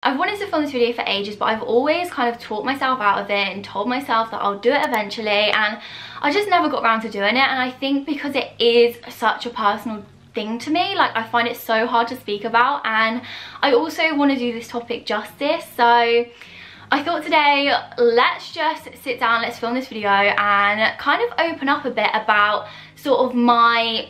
I've wanted to film this video for ages, but I've always kind of talked myself out of it and told myself that I'll do it eventually, and I just never got around to doing it. And I think because it is such a personal thing to me, like I find it so hard to speak about, and I also want to do this topic justice. So I thought today, let's just sit down, let's film this video and kind of open up a bit about sort of my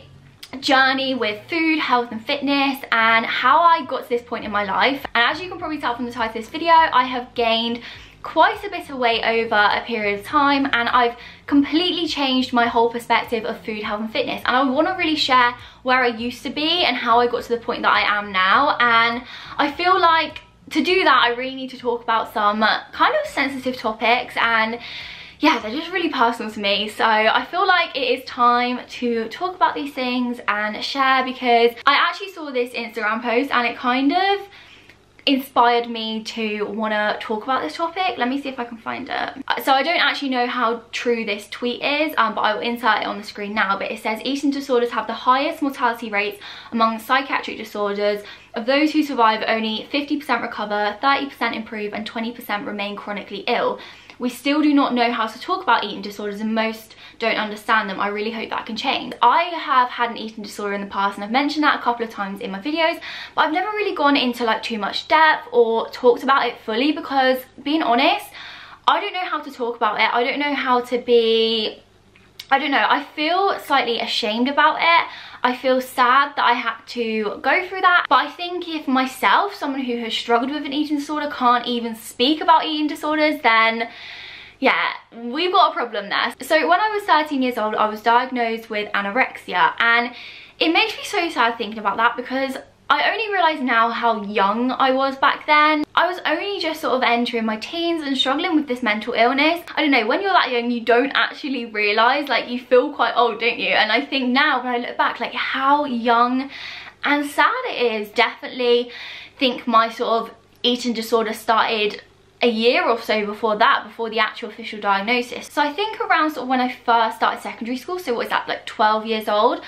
journey with food, health and fitness, and how I got to this point in my life. And as you can probably tell from the title of this video, I have gained quite a bit of weight over a period of time, and I've completely changed my whole perspective of food, health and fitness. And I want to really share where I used to be and how I got to the point that I am now. And I feel like to do that, I really need to talk about some kind of sensitive topics, and yeah, they're just really personal to me. So I feel like it is time to talk about these things and share, because I actually saw this Instagram post and it kind of inspired me to want to talk about this topic. Let me see if I can find it. So I don't actually know how true this tweet is, but I will insert it on the screen now. But it says, eating disorders have the highest mortality rates among psychiatric disorders. Of those who survive, only 50% recover, 30% improve and 20% remain chronically ill. We still do not know how to talk about eating disorders, and most don't understand them. I really hope that can change. I have had an eating disorder in the past, and I've mentioned that a couple of times in my videos, but I've never really gone into like too much depth or talked about it fully, because being honest, I don't know how to talk about it. I don't know how to be, I don't know, I feel slightly ashamed about it. I feel sad that I had to go through that. But I think if myself, someone who has struggled with an eating disorder, can't even speak about eating disorders, then yeah, we've got a problem there. So when I was 13 years old, I was diagnosed with anorexia, and it makes me so sad thinking about that, because I only realise now how young I was back then. I was only just sort of entering my teens and struggling with this mental illness. I don't know, when you're that young, you don't actually realise, like you feel quite old, don't you? And I think now when I look back, like how young and sad it is. Definitely think my sort of eating disorder started a year or so before that, before the actual official diagnosis. So I think around sort of when I first started secondary school, so what was that, like 12 years old,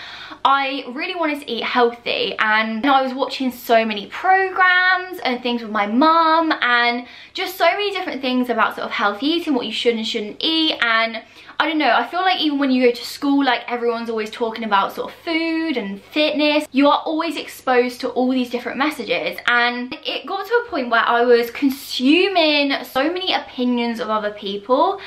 I really wanted to eat healthy, and I was watching so many programs and things with my mum, and just so many different things about sort of healthy eating, what you should and shouldn't eat. And I don't know, I feel like even when you go to school, like everyone's always talking about sort of food and fitness. You are always exposed to all these different messages, and it got to a point where I was consuming so many opinions of other people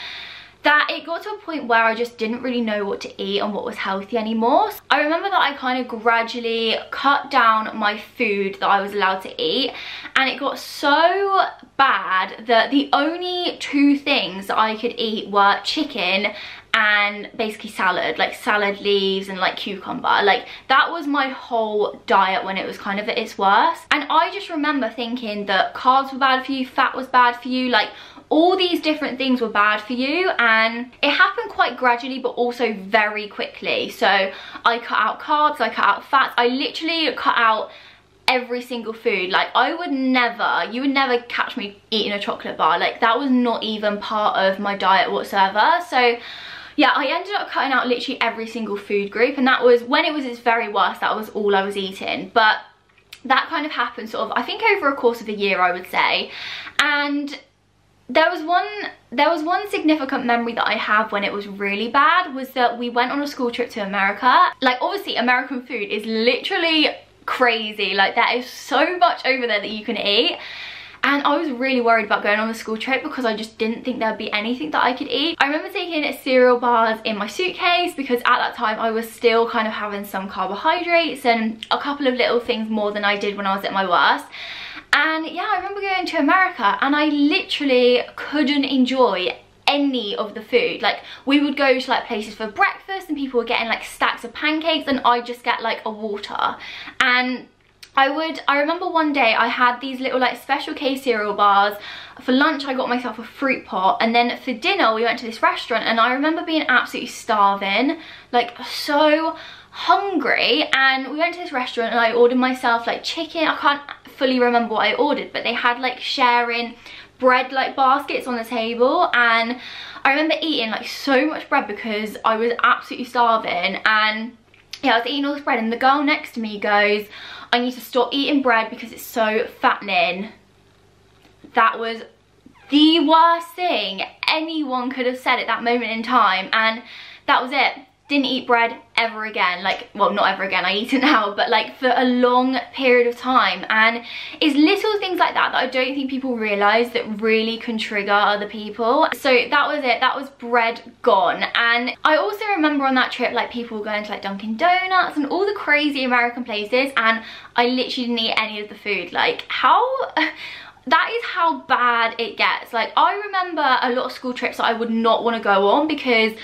that it got to a point where I just didn't really know what to eat and what was healthy anymore. I remember that I kind of gradually cut down my food that I was allowed to eat, and it got so bad that the only two things that I could eat were chicken and basically salad, like salad leaves and like cucumber. Like that was my whole diet when it was kind of at its worst. And I just remember thinking that carbs were bad for you, fat was bad for you, like all these different things were bad for you. And it happened quite gradually, but also very quickly. So I cut out carbs, I cut out fats, I literally cut out every single food. Like I would never, you would never catch me eating a chocolate bar. Like that was not even part of my diet whatsoever. So yeah, I ended up cutting out literally every single food group, and that was when it was its very worst. That was all I was eating. But that kind of happened sort of, I think, over a course of a year, I would say. And there was one significant memory that I have when it was really bad, was that we went on a school trip to America. Like obviously American food is literally crazy. Like there is so much over there that you can eat. And I was really worried about going on the school trip because I just didn't think there'd be anything that I could eat. I remember taking cereal bars in my suitcase, because at that time I was still kind of having some carbohydrates and a couple of little things more than I did when I was at my worst. And yeah, I remember going to America and I literally couldn't enjoy any of the food. Like we would go to like places for breakfast and people were getting like stacks of pancakes, and I'd just get like a water. And I remember one day I had these little like Special K cereal bars. For lunch I got myself a fruit pot, and then for dinner we went to this restaurant, and I remember being absolutely starving, like so hungry. And we went to this restaurant and I ordered myself like chicken. I can't fully remember what I ordered, but they had like sharing bread like baskets on the table, and I remember eating like so much bread because I was absolutely starving. And yeah, I was eating all this bread, and the girl next to me goes, I need to stop eating bread because it's so fattening. that was the worst thing anyone could have said at that moment in time, and that was it. Didn't eat bread ever again. Like, well, not ever again, I eat it now, but like for a long period of time. And it's little things like that that I don't think people realise that really can trigger other people. So that was it, that was bread gone. And I also remember on that trip, like, people were going to like Dunkin' Donuts and all the crazy American places, and I literally didn't eat any of the food. Like, how... that is how bad it gets. Like, I remember a lot of school trips that I would not want to go on because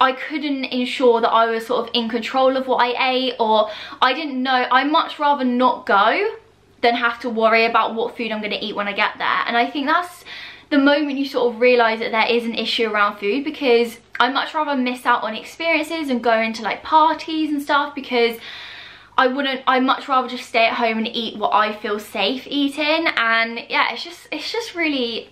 I couldn't ensure that I was sort of in control of what I ate, or I didn't know. I'd much rather not go than have to worry about what food I'm going to eat when I get there. And I think that's the moment you sort of realise that there is an issue around food, because I'd much rather miss out on experiences and go into like parties and stuff, because I'd much rather just stay at home and eat what I feel safe eating. And yeah, it's just really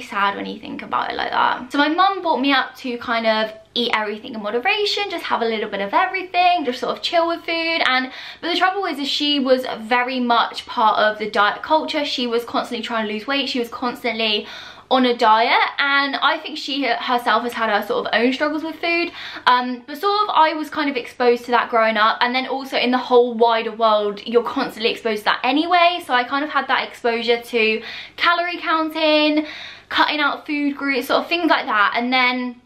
sad when you think about it like that. So my mum brought me up to kind of eat everything in moderation, just have a little bit of everything, just sort of chill with food. But the trouble is she was very much part of the diet culture. She was constantly trying to lose weight, she was constantly on a diet, and I think she herself has had her sort of own struggles with food, but sort of I was kind of exposed to that growing up, and then also in the whole wider world you're constantly exposed to that anyway, so I kind of had that exposure to calorie counting, cutting out food groups, sort of things like that. And then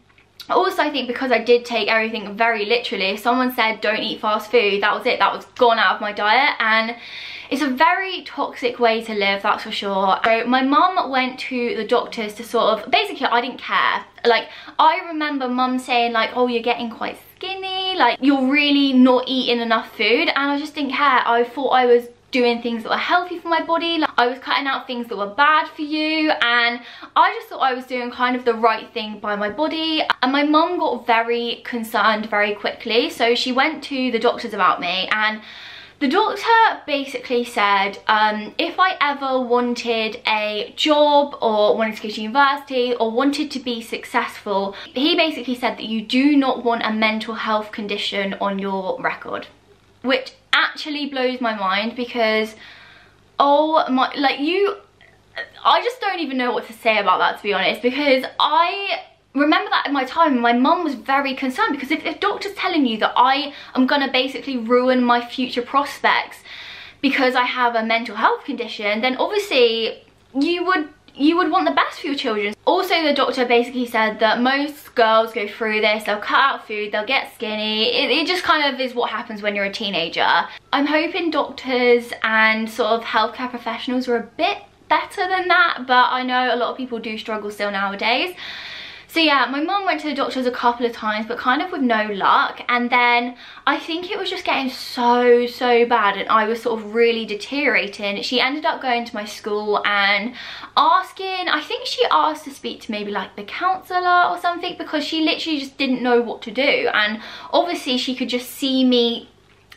also I think because I did take everything very literally, if someone said don't eat fast food, that was it, that was gone out of my diet. And it's a very toxic way to live, that's for sure. So my mum went to the doctors to sort of, basically I didn't care. Like, I remember mum saying like, oh, you're getting quite skinny, like you're really not eating enough food, and I just didn't care. I thought I was doing things that were healthy for my body, like I was cutting out things that were bad for you, and I just thought I was doing kind of the right thing by my body. And my mum got very concerned very quickly, so she went to the doctors about me, and the doctor basically said if I ever wanted a job or wanted to go to university or wanted to be successful, he basically said that you do not want a mental health condition on your record, which actually blows my mind, because oh my, like, I just don't even know what to say about that, to be honest, because I remember that at my time my mum was very concerned, because if doctor's telling you that I am gonna basically ruin my future prospects because I have a mental health condition, then obviously you would want the best for your children. Also, the doctor basically said that most girls go through this, they'll cut out food, they'll get skinny, it just kind of is what happens when you're a teenager. I'm hoping doctors and sort of healthcare professionals are a bit better than that, but I know a lot of people do struggle still nowadays. So yeah, my mum went to the doctors a couple of times, but kind of with no luck. And then I think it was just getting so bad, and I was sort of really deteriorating. She ended up going to my school and asking, I think she asked to speak to maybe like the counsellor or something, because she literally just didn't know what to do. And obviously she could just see me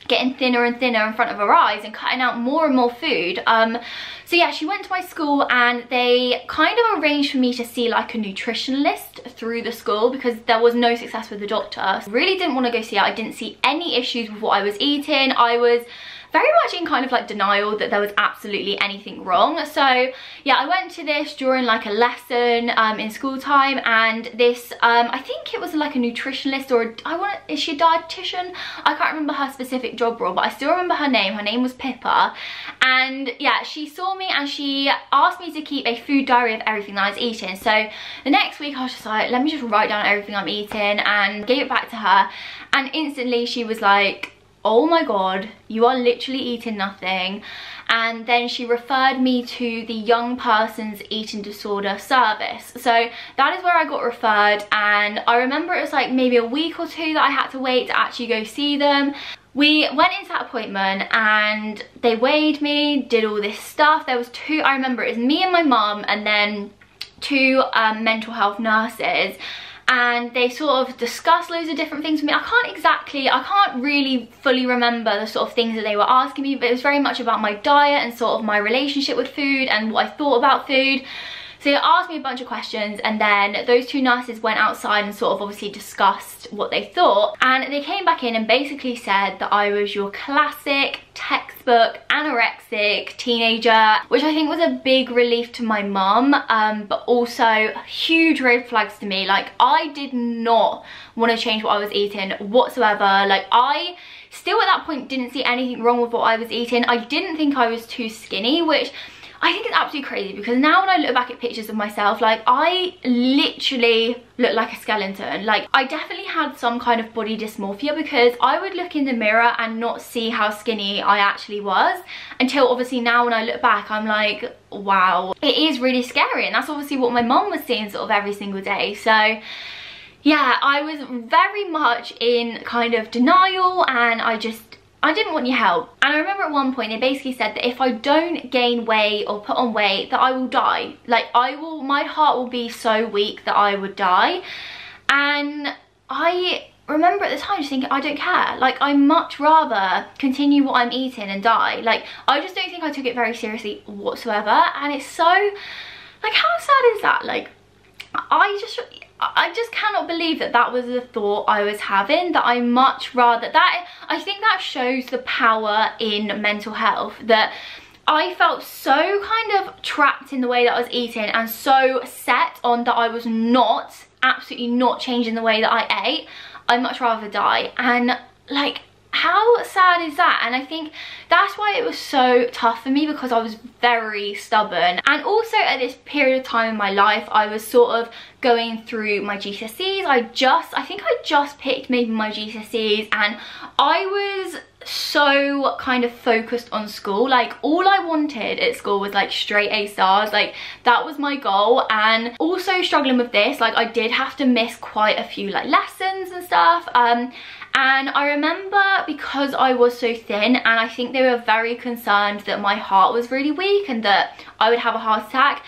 getting thinner and thinner in front of her eyes and cutting out more and more food. So yeah, she went to my school and they kind of arranged for me to see like a nutritionist through the school, because there was no success with the doctor. So really didn't want to go see it. I didn't see any issues with what I was eating. I was very much in kind of like denial that there was absolutely anything wrong. So yeah, I went to this during like a lesson in school time, and this I think it was like a nutritionist, or is she a dietitian? I can't remember her specific job role, but I still remember her name. Her name was Pippa. And yeah, she saw me and she asked me to keep a food diary of everything that I was eating. So the next week I was just like, let me just write down everything I'm eating, and gave it back to her. And instantly she was like, oh my god, you are literally eating nothing. And then she referred me to the Young Person's Eating Disorder service. So that is where I got referred, and I remember it was like maybe a week or two that I had to wait to actually go see them. We went into that appointment and they weighed me, did all this stuff. There was two, I remember it was me and my mum, and then two mental health nurses. And they sort of discussed loads of different things with me. I can't really fully remember the sort of things that they were asking me, but it was very much about my diet and sort of my relationship with food and what I thought about food. So So they asked me a bunch of questions, and then those two nurses went outside and sort of obviously discussed what they thought, and they came back in and basically said that I was your classic textbook anorexic teenager, which I think was a big relief to my mum, but also huge red flags to me. Like, I did not want to change what I was eating whatsoever. Like, I still at that point didn't see anything wrong with what I was eating. I didn't think I was too skinny, which I think it's absolutely crazy, because now when I look back at pictures of myself, like, I literally look like a skeleton. Like, I definitely had some kind of body dysmorphia, because I would look in the mirror and not see how skinny I actually was, until obviously now when I look back, I'm like, wow, it is really scary. And that's obviously what my mom was seeing sort of every single day. So yeah, I was very much in kind of denial, and I didn't want your help. And I remember at one point they basically said that if I don't gain weight or put on weight, that I will die. Like, my heart will be so weak that I would die. And I remember at the time just thinking, I don't care. Like, I much rather continue what I'm eating and die. Like, I just don't think I took it very seriously whatsoever. And it's so, like, how sad is that? Like, I just cannot believe that that was the thought I was having, that I much rather, I think that shows the power in mental health, that I felt so kind of trapped in the way that I was eating, and so set on that I was absolutely not changing the way that I ate. I'd much rather die. And like, how sad is that? And I think that's why it was so tough for me, because I was very stubborn. And also at this period of time in my life, I was sort of going through my GCSEs. I think I just picked maybe my GCSEs, and I was so kind of focused on school. Like, all I wanted at school was like straight A stars. Like, that was my goal. And also struggling with this, like, I did have to miss quite a few like lessons and stuff. And I remember, because I was so thin, and I think they were very concerned that my heart was really weak and that I would have a heart attack,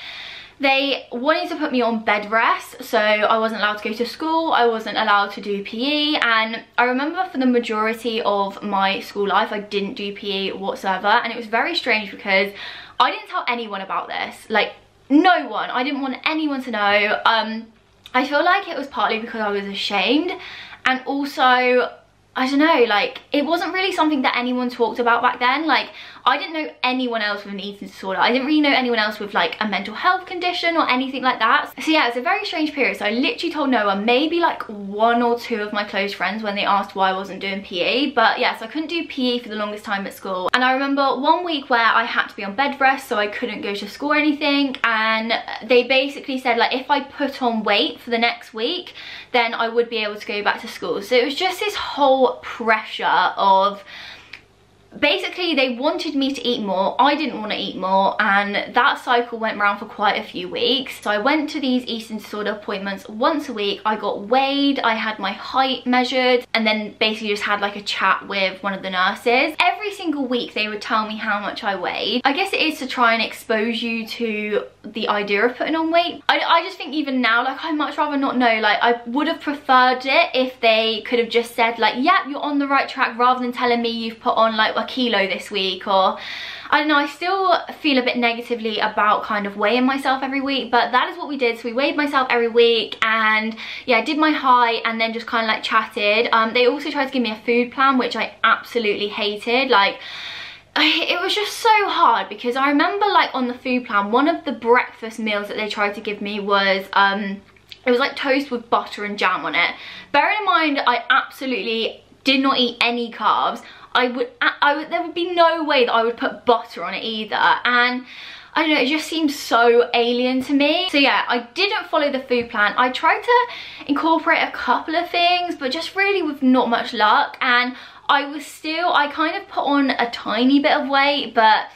they wanted to put me on bed rest. So I wasn't allowed to go to school, I wasn't allowed to do PE. And I remember for the majority of my school life, I didn't do PE whatsoever. And it was very strange, because I didn't tell anyone about this. Like, no one. I didn't want anyone to know. I feel like it was partly because I was ashamed, and also, I don't know, like, it wasn't really something that anyone talked about back then. Like, I didn't know anyone else with an eating disorder. I didn't really know anyone else with like a mental health condition or anything like that. So yeah, it's a very strange period. So I literally told no one, maybe like one or two of my close friends, when they asked why I wasn't doing PE. But yeah, so I couldn't do PE for the longest time at school. And I remember one week where I had to be on bed rest, so I couldn't go to school or anything. And they basically said, like, if I put on weight for the next week, then I would be able to go back to school. So it was just this whole pressure of, basically they wanted me to eat more, I didn't want to eat more, and that cycle went around for quite a few weeks. So I went to these eating disorder appointments once a week. I got weighed, I had my height measured, and then basically just had like a chat with one of the nurses. Every single week they would tell me how much I weighed. I guess it is to try and expose you to the idea of putting on weight. I just think even now, like, I'd much rather not know. Like, I would have preferred it if they could have just said like, yep, you're on the right track, rather than telling me you've put on like a kilo this week. Or I don't know, I still feel a bit negatively about kind of weighing myself every week, but that is what we did. So we weighed myself every week, and yeah, I did my height and then just kind of like chatted. They also tried to give me a food plan, which I absolutely hated. Like, it was just so hard, because I remember like on the food plan, one of the breakfast meals that they tried to give me was it was like toast with butter and jam on it. Bearing in mind, I absolutely did not eat any carbs. There would be no way that I would put butter on it either. And I don't know, it just seemed so alien to me. So yeah, I didn't follow the food plan. I tried to incorporate a couple of things, but just really with not much luck. And I kind of put on a tiny bit of weight, but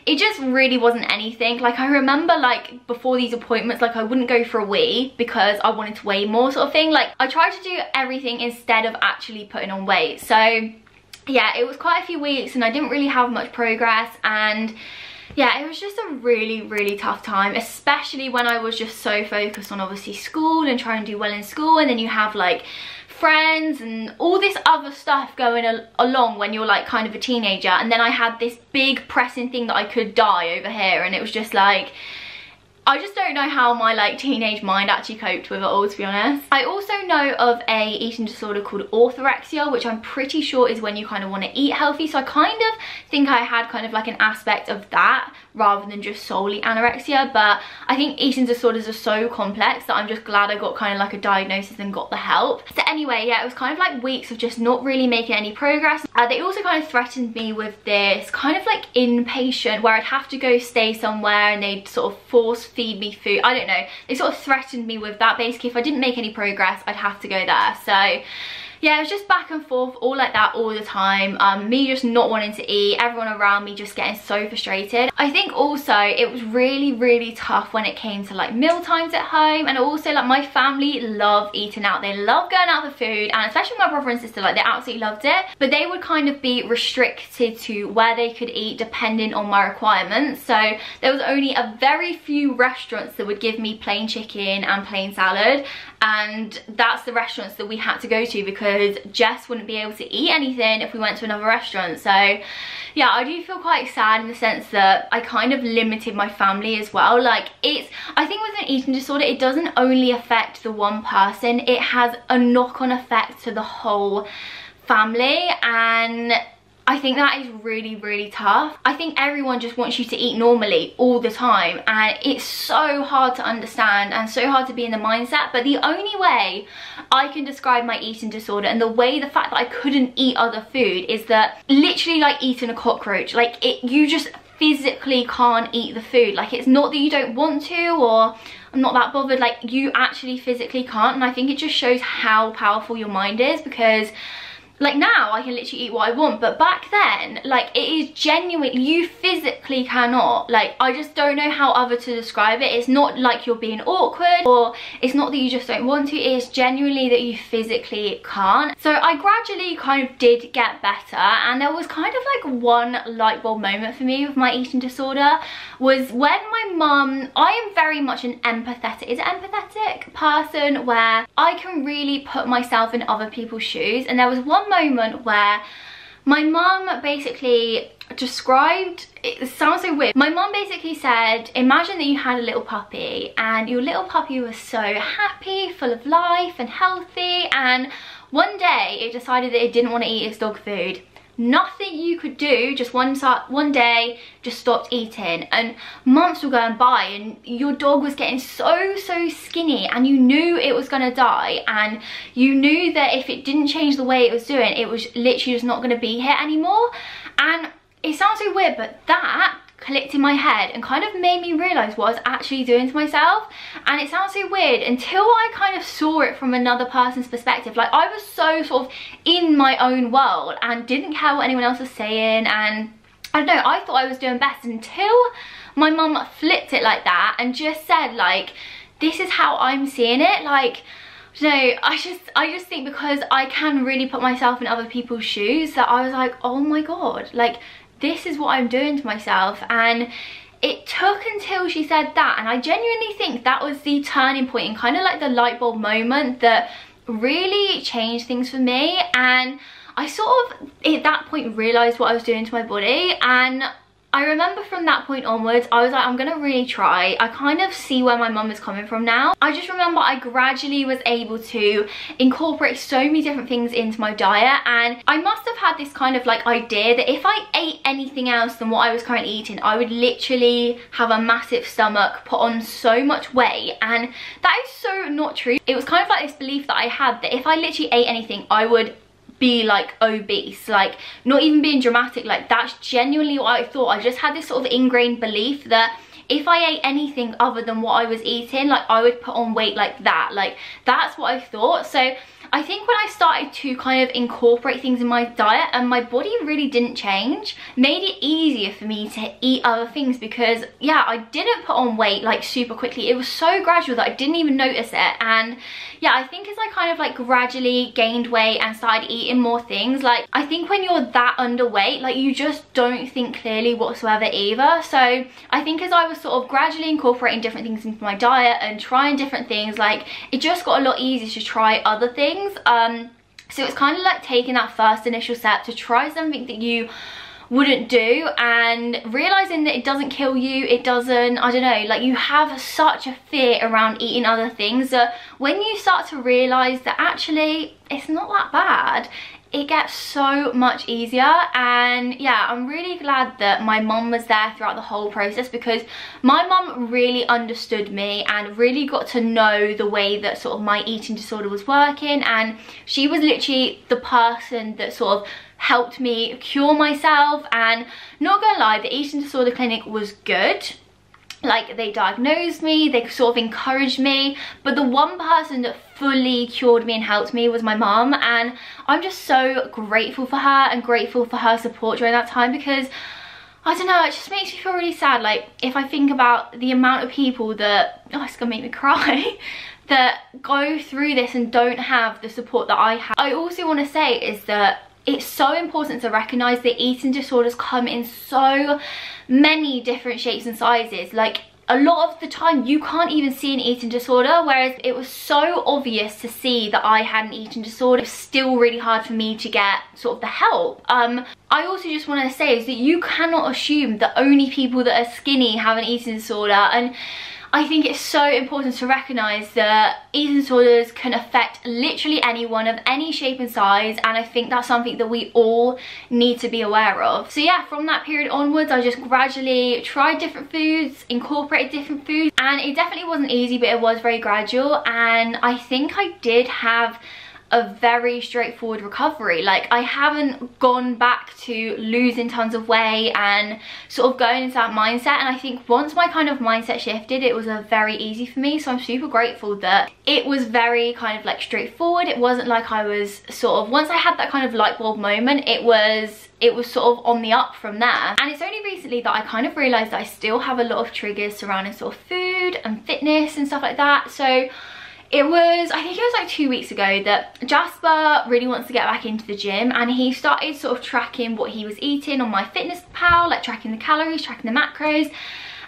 it just really wasn't anything. Like, I remember like before these appointments, like I wouldn't go for a wee because I wanted to weigh more, sort of thing. Like, I tried to do everything instead of actually putting on weight. So yeah, it was quite a few weeks and I didn't really have much progress. And yeah, it was just a really, really tough time, especially when I was just so focused on obviously school and trying to do well in school, and then you have like friends and all this other stuff going along when you're like kind of a teenager. And then I had this big pressing thing that I could die over here, and it was just like, I just don't know how my like teenage mind actually coped with it all, to be honest. I also know of a eating disorder called orthorexia, which I'm pretty sure is when you kind of want to eat healthy. So I kind of think I had kind of like an aspect of that rather than just solely anorexia. But I think eating disorders are so complex that I'm just glad I got kind of like a diagnosis and got the help. So anyway, yeah, it was kind of like weeks of just not really making any progress. They also kind of threatened me with this kind of like inpatient where I'd have to go stay somewhere and they'd sort of force feed me food. I don't know, they sort of threatened me with that. Basically, if I didn't make any progress, I'd have to go there. So yeah, it was just back and forth, all like that all the time. Me just not wanting to eat, everyone around me just getting so frustrated. I think also it was really, really tough when it came to like meal times at home. And also like my family love eating out. They love going out for food, and especially my brother and sister, like they absolutely loved it. But they would kind of be restricted to where they could eat depending on my requirements. So there was only a very few restaurants that would give me plain chicken and plain salad. And that's the restaurants that we had to go to because Jess wouldn't be able to eat anything if we went to another restaurant. So yeah, I do feel quite sad in the sense that I kind of limited my family as well. Like I think with an eating disorder, it doesn't only affect the one person, it has a knock-on effect to the whole family. And I think that is really, really tough. I think everyone just wants you to eat normally all the time, and it's so hard to understand and so hard to be in the mindset. But the only way I can describe my eating disorder and the fact that I couldn't eat other food is that literally like eating a cockroach. Like you just physically can't eat the food. Like it's not that you don't want to or I'm not that bothered, like you actually physically can't. And I think it just shows how powerful your mind is, because like now I can literally eat what I want, but back then, like it is genuinely, you physically cannot. Like I just don't know how other to describe it. It's not like you're being awkward, or it's not that you just don't want to, it's genuinely that you physically can't. So I gradually kind of did get better, and there was kind of like one light bulb moment for me with my eating disorder was when my mum, I am very much an empathetic person where I can really put myself in other people's shoes. And there was one moment where my mum basically described, it sounds so weird, my mum basically said, imagine that you had a little puppy and your little puppy was so happy, full of life and healthy, and one day it decided that it didn't want to eat its dog food. Nothing you could do, just one day just stopped eating, and months were going by and your dog was getting so skinny, and you knew it was gonna die, and you knew that if it didn't change the way it was doing, it was literally just not gonna be here anymore. And it sounds so weird, but that clicked in my head and kind of made me realise what I was actually doing to myself. And it sounds so weird until I kind of saw it from another person's perspective. Like I was so sort of in my own world and didn't care what anyone else was saying, and I don't know, I thought I was doing best until my mum flipped it like that and just said like, this is how I'm seeing it. Like, you know, I just think because I can really put myself in other people's shoes that I was like, oh my god, like this is what I'm doing to myself. And it took until she said that, and I genuinely think that was the turning point and kind of like the light bulb moment that really changed things for me. And I sort of at that point realised what I was doing to my body, and I remember from that point onwards, I was like, I'm gonna really try. I kind of see where my mum is coming from now. I just remember I gradually was able to incorporate so many different things into my diet, and I must have had this kind of like idea that if I ate anything else than what I was currently eating, I would literally have a massive stomach, put on so much weight, and that is so not true. It was kind of like this belief that I had that if I literally ate anything, I would be like obese. Like, not even being dramatic, like that's genuinely what I thought. I just had this sort of ingrained belief that if I ate anything other than what I was eating, like I would put on weight like that. Like that's what I thought. So I think when I started to kind of incorporate things in my diet and my body really didn't change, made it easier for me to eat other things, because yeah, I didn't put on weight like super quickly. It was so gradual that I didn't even notice it. And yeah, I think as I kind of like gradually gained weight and started eating more things, like I think when you're that underweight, like you just don't think clearly whatsoever either. So I think as I was sort of gradually incorporating different things into my diet and trying different things, like it just got a lot easier to try other things. So it's kind of like taking that first initial step to try something that you wouldn't do, and realizing that it doesn't kill you, it doesn't, I don't know, like you have such a fear around eating other things that when you start to realize that actually it's not that bad, it gets so much easier. And yeah, I'm really glad that my mum was there throughout the whole process, because my mum really understood me and really got to know the way that sort of my eating disorder was working, and she was literally the person that sort of helped me cure myself. And not gonna lie, the eating disorder clinic was good. Like, they diagnosed me, they sort of encouraged me, but the one person that fully cured me and helped me was my mum, and I'm just so grateful for her and grateful for her support during that time, because I don't know, it just makes me feel really sad. Like, if I think about the amount of people that, oh, it's gonna make me cry, that go through this and don't have the support that I have. I also want to say is that it's so important to recognise that eating disorders come in so many different shapes and sizes. Like, a lot of the time you can't even see an eating disorder, whereas it was so obvious to see that I had an eating disorder. It was still really hard for me to get sort of the help. I also just want to say is that you cannot assume that only people that are skinny have an eating disorder, and I think it's so important to recognise that eating disorders can affect literally anyone of any shape and size, and I think that's something that we all need to be aware of. So yeah, from that period onwards, I just gradually tried different foods, incorporated different foods, and it definitely wasn't easy, but it was very gradual, and I think I did have a very straightforward recovery. Like, I haven't gone back to losing tons of weight and sort of going into that mindset, and I think once my kind of mindset shifted, it was very easy for me. So I'm super grateful that it was very kind of like straightforward. It wasn't like I was sort of, once I had that kind of light bulb moment, it was sort of on the up from there. And it's only recently that I kind of realized that I still have a lot of triggers surrounding sort of food and fitness and stuff like that. So it was, I think it was like 2 weeks ago that Jasper really wants to get back into the gym, and he started sort of tracking what he was eating on MyFitnessPal, like tracking the calories, tracking the macros,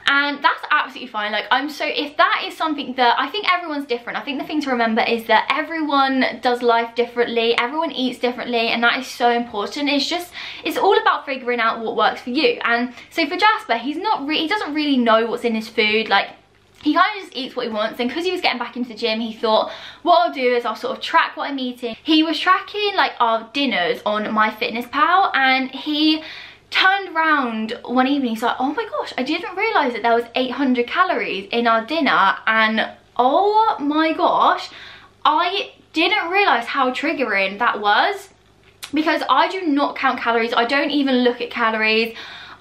and that's absolutely fine. Like, if that is something that, I think everyone's different. I think the thing to remember is that everyone does life differently, everyone eats differently, and that is so important. It's all about figuring out what works for you. And so for Jasper, he doesn't really know what's in his food. Like, he kind of just eats what he wants, and because he was getting back into the gym, he thought, what I'll do is I'll sort of track what I'm eating. He was tracking like our dinners on MyFitnessPal, and he turned around one evening, he's like, oh my gosh, I didn't realise that there was 800 calories in our dinner, and oh my gosh, I didn't realise how triggering that was, because I do not count calories. I don't even look at calories.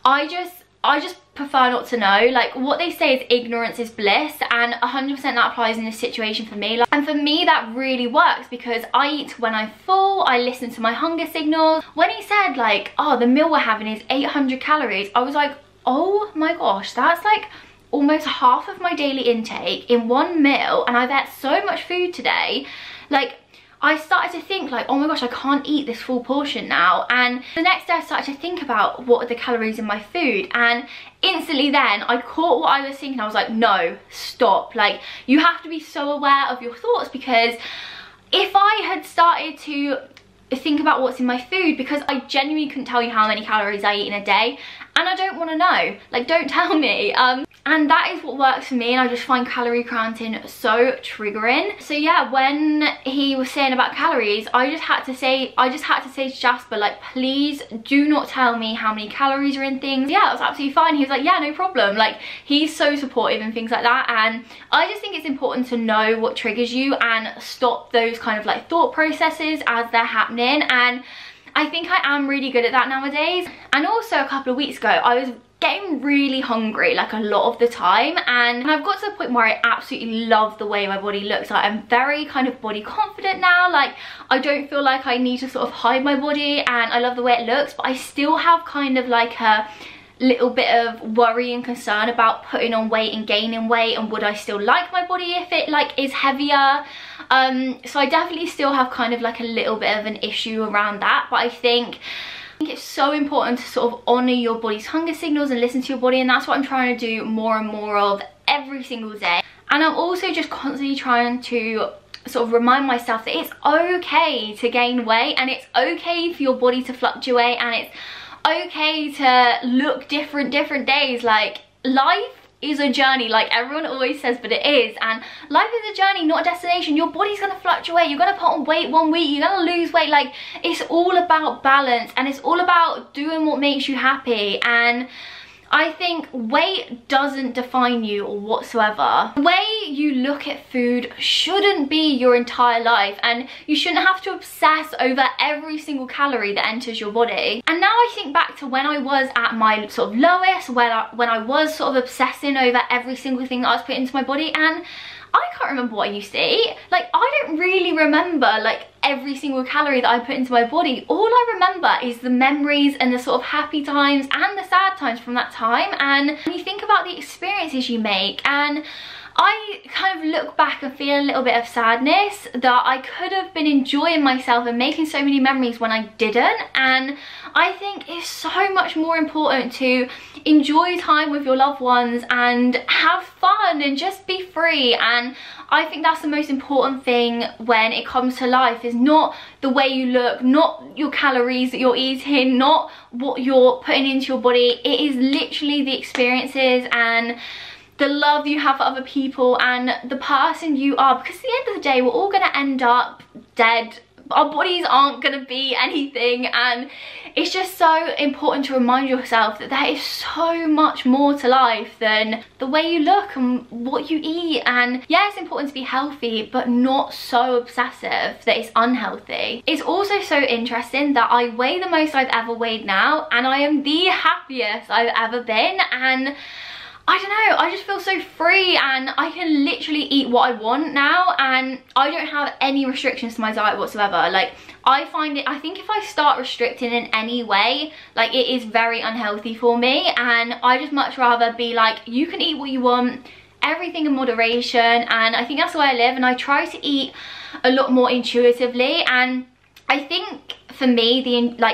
I just prefer not to know. Like, what they say is ignorance is bliss, and 100% that applies in this situation for me. Like, and for me that really works, because I eat when I'm full, I listen to my hunger signals. When he said like, oh, the meal we're having is 800 calories, I was like, oh my gosh, that's like almost half of my daily intake in one meal, and I've had so much food today. Like, I started to think like, oh my gosh, I can't eat this full portion now. And the next day I started to think about what are the calories in my food, and instantly then I caught what I was thinking. I was like, no, stop. Like, you have to be so aware of your thoughts, because if I had started to think about what's in my food, because I genuinely couldn't tell you how many calories I eat in a day, and I don't want to know. Like, don't tell me. And that is what works for me, and I just find calorie counting so triggering. So yeah, when he was saying about calories, I just had to say to Jasper, like, please do not tell me how many calories are in things. Yeah, it was absolutely fine. He was like, yeah, no problem. Like, he's so supportive and things like that. And I just think it's important to know what triggers you and stop those kind of like thought processes as they're happening. And I think I am really good at that nowadays. And also a couple of weeks ago, I was getting really hungry like a lot of the time, and I've got to the point where I absolutely love the way my body looks. Like, I'm very kind of body confident now. Like, I don't feel like I need to sort of hide my body, and I love the way it looks, but I still have kind of like a little bit of worry and concern about putting on weight and gaining weight, and would I still like my body if it like is heavier. So I definitely still have kind of like a little bit of an issue around that, but I think it's so important to sort of honour your body's hunger signals and listen to your body, and that's what I'm trying to do more and more of every single day. And I'm also just constantly trying to sort of remind myself that it's okay to gain weight, and it's okay for your body to fluctuate, and it's okay to look different days. Like, life is a journey, like everyone always says, but it is. And life is a journey, not a destination. Your body's gonna fluctuate, you're gonna put on weight one week, you're gonna lose weight. Like, it's all about balance, and it's all about doing what makes you happy. And I think weight doesn't define you whatsoever. The way you look at food shouldn't be your entire life, and you shouldn't have to obsess over every single calorie that enters your body. And now I think back to when I was at my sort of lowest, when I was sort of obsessing over every single thing that I was putting into my body, and I can't remember what I used to eat. Like, I don't really remember like every single calorie that I put into my body. All I remember is the memories and the sort of happy times and the sad times from that time. And when you think about the experiences you make, and I kind of look back and feel a little bit of sadness that I could have been enjoying myself and making so many memories when I didn't. And I think it's so much more important to enjoy time with your loved ones and have fun and just be free. And I think that's the most important thing when it comes to life, is not the way you look, not your calories that you're eating, not what you're putting into your body. It is literally the experiences and the love you have for other people and the person you are, because at the end of the day we're all going to end up dead. Our bodies aren't going to be anything, and it's just so important to remind yourself that there is so much more to life than the way you look and what you eat. And yeah, it's important to be healthy, but not so obsessive that it's unhealthy. It's also so interesting that I weigh the most I've ever weighed now, and I am the happiest I've ever been. And I don't know, I just feel so free, and I can literally eat what I want now, and I don't have any restrictions to my diet whatsoever. Like, I think if I start restricting in any way, like, it is very unhealthy for me, and I just much rather be like, you can eat what you want, everything in moderation. And I think that's the way I live, and I try to eat a lot more intuitively. And I think for me,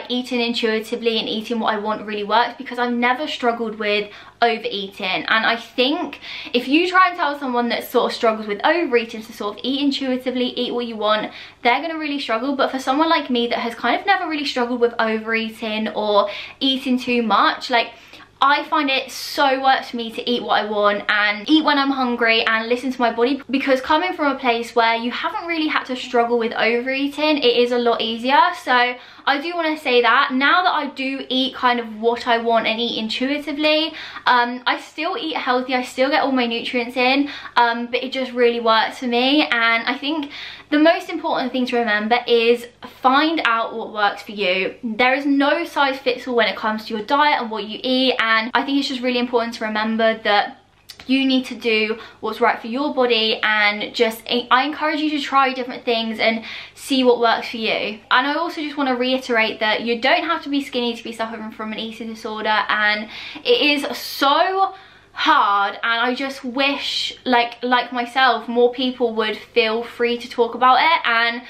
eating intuitively and eating what I want really works, because I've never struggled with overeating. And I think if you try and tell someone that sort of struggles with overeating to sort of eat intuitively, eat what you want, they're going to really struggle. But for someone like me that has kind of never really struggled with overeating or eating too much, like, I find it so works for me to eat what I want and eat when I'm hungry and listen to my body, because coming from a place where you haven't really had to struggle with overeating, it is a lot easier. So I do want to say that now that I do eat kind of what I want and eat intuitively, I still eat healthy, I still get all my nutrients in, but it just really works for me. And I think the most important thing to remember is find out what works for you. There is no size fits all when it comes to your diet and what you eat, and I think it's just really important to remember that you need to do what's right for your body. And just, I encourage you to try different things and see what works for you. And I also just want to reiterate that you don't have to be skinny to be suffering from an eating disorder, and it is so hard. And I just wish, like myself, more people would feel free to talk about it. And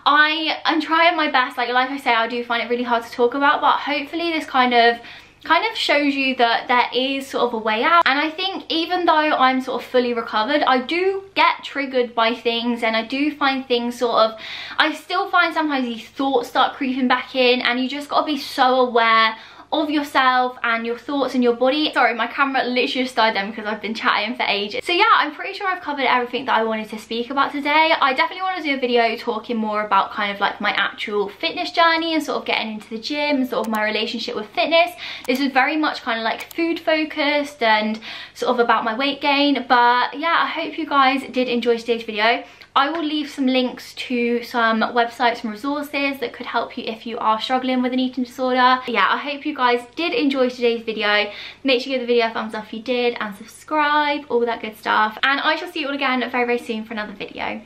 I'm trying my best. Like I say, I do find it really hard to talk about, but hopefully this kind of shows you that there is sort of a way out. And I think even though I'm sort of fully recovered, I do get triggered by things, and I do find things I still find sometimes these thoughts start creeping back in, and you just got to be so aware of yourself and your thoughts and your body. Sorry, my camera literally just died then because I've been chatting for ages. So yeah, I'm pretty sure I've covered everything that I wanted to speak about today. I definitely want to do a video talking more about kind of like my actual fitness journey and sort of getting into the gym and sort of my relationship with fitness. This is very much kind of like food focused and sort of about my weight gain. But yeah, I hope you guys did enjoy today's video. I will leave some links to some websites and resources that could help you if you are struggling with an eating disorder. Yeah, I hope you guys did enjoy today's video. Make sure you give the video a thumbs up if you did, and subscribe, all that good stuff. And I shall see you all again very, very soon for another video.